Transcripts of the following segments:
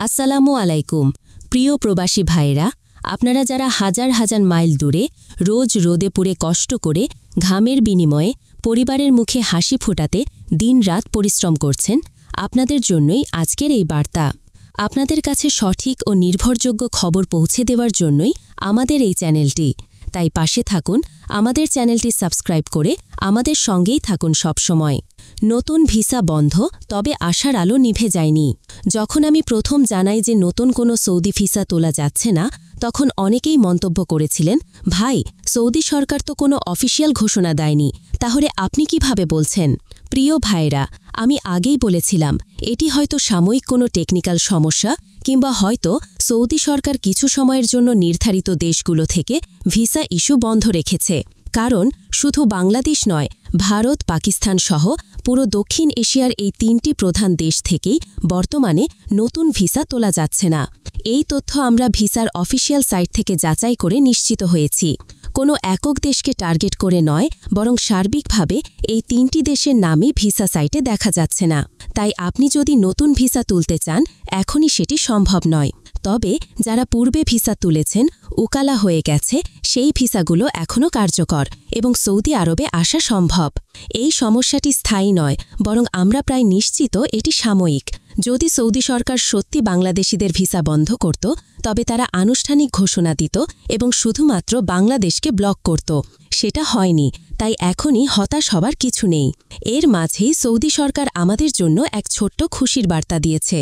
আসসালামু আলাইকুম প্রিয় প্রবাসী ভাইরা, আপনারা যারা হাজার হাজার মাইল দূরে রোজ রোদে পুড়ে কষ্ট করে ঘামের বিনিময়ে পরিবারের মুখে হাসি ফোটাতে দিনরাত পরিশ্রম করছেন, আপনাদের জন্যই আজকের এই বার্তা। আপনাদের কাছে সঠিক ও নির্ভরযোগ্য খবর পৌঁছে দেওয়ার জন্যই আমাদের এই চ্যানেলটি। তাই পাশে থাকুন, আমাদের চ্যানেলটি সাবস্ক্রাইব করে আমাদের সঙ্গেই থাকুন সবসময়। নতুন ভিসা বন্ধ, তবে আশার আলো নিভে যায়নি। যখন আমি প্রথম জানাই যে নতুন কোনো সৌদি ভিসা তোলা যাচ্ছে না, তখন অনেকেই মন্তব্য করেছিলেন, ভাই, সৌদি সরকার তো কোনো অফিসিয়াল ঘোষণা দেয়নি, তাহলে আপনি কিভাবে বলছেন? প্রিয় ভাইরা, আমি আগেই বলেছিলাম এটি হয়তো সাময়িক কোনো টেকনিক্যাল সমস্যা, কিংবা হয়তো সৌদি সরকার কিছু সময়ের জন্য নির্ধারিত দেশগুলো থেকে ভিসা ইস্যু বন্ধ রেখেছে। কারণ শুধু বাংলাদেশ নয়, ভারত, পাকিস্তান সহ পুরো দক্ষিণ এশিয়ার এই তিনটি প্রধান দেশ থেকেই বর্তমানে নতুন ভিসা তোলা যাচ্ছে না। এই তথ্য আমরা ভিসার অফিসিয়াল সাইট থেকে যাচাই করে নিশ্চিত হয়েছি। কোনো একক দেশকে টার্গেট করে নয়, বরং সার্বিকভাবে এই তিনটি দেশের নামই ভিসা সাইটে দেখা যাচ্ছে না। তাই আপনি যদি নতুন ভিসা তুলতে চান, এখনই সেটি সম্ভব নয়। তবে যারা পূর্বে ভিসা তুলেছেন, উকালা হয়ে গেছে, সেই ভিসাগুলো এখনও কার্যকর এবং সৌদি আরবে আসা সম্ভব। এই সমস্যাটি স্থায়ী নয়, বরং আমরা প্রায় নিশ্চিত এটি সাময়িক। যদি সৌদি সরকার সত্যি বাংলাদেশিদের ভিসা বন্ধ করত, তবে তারা আনুষ্ঠানিক ঘোষণা দিত এবং শুধুমাত্র বাংলাদেশকে ব্লক করত। সেটা হয়নি, তাই এখনই হতাশ হবার কিছু নেই। এর মাঝেই সৌদি সরকার আমাদের জন্য এক ছোট্ট খুশির বার্তা দিয়েছে।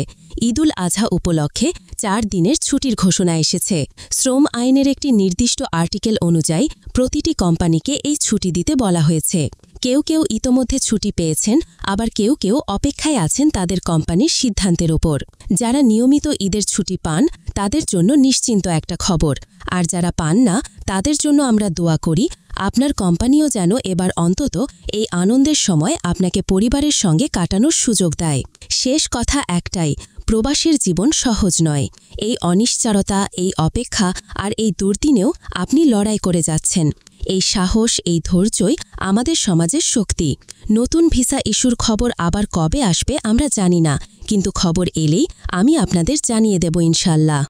ঈদুল আজহা উপলক্ষে 4 দিনের ছুটির ঘোষণা এসেছে। শ্রম আইনের একটি নির্দিষ্ট আর্টিকেল অনুযায়ী প্রতিটি কোম্পানিকে এই ছুটি দিতে বলা হয়েছে। কেউ কেউ ইতোমধ্যে ছুটি পেয়েছেন, আবার কেউ কেউ অপেক্ষায় আছেন তাদের কোম্পানির সিদ্ধান্তের ওপর। যারা নিয়মিত ঈদের ছুটি পান, তাদের জন্য নিশ্চিন্ত একটা খবর। আর যারা পান না, তাদের জন্য আমরা দোয়া করি আপনার কোম্পানিও যেন এবার অন্তত এই আনন্দের সময় আপনাকে পরিবারের সঙ্গে কাটানোর সুযোগ দেয়। শেষ কথা একটাই, প্রবাসের জীবন সহজ নয়। এই অনিশ্চয়তা, এই অপেক্ষা আর এই দুর্দিনেও আপনি লড়াই করে যাচ্ছেন। এই সাহস, এই ধৈর্যই আমাদের সমাজের শক্তি। নতুন ভিসা ইস্যুর খবর আবার কবে আসবে আমরা জানি না, কিন্তু খবর এলেই আমি আপনাদের জানিয়ে দেব ইনশাল্লাহ।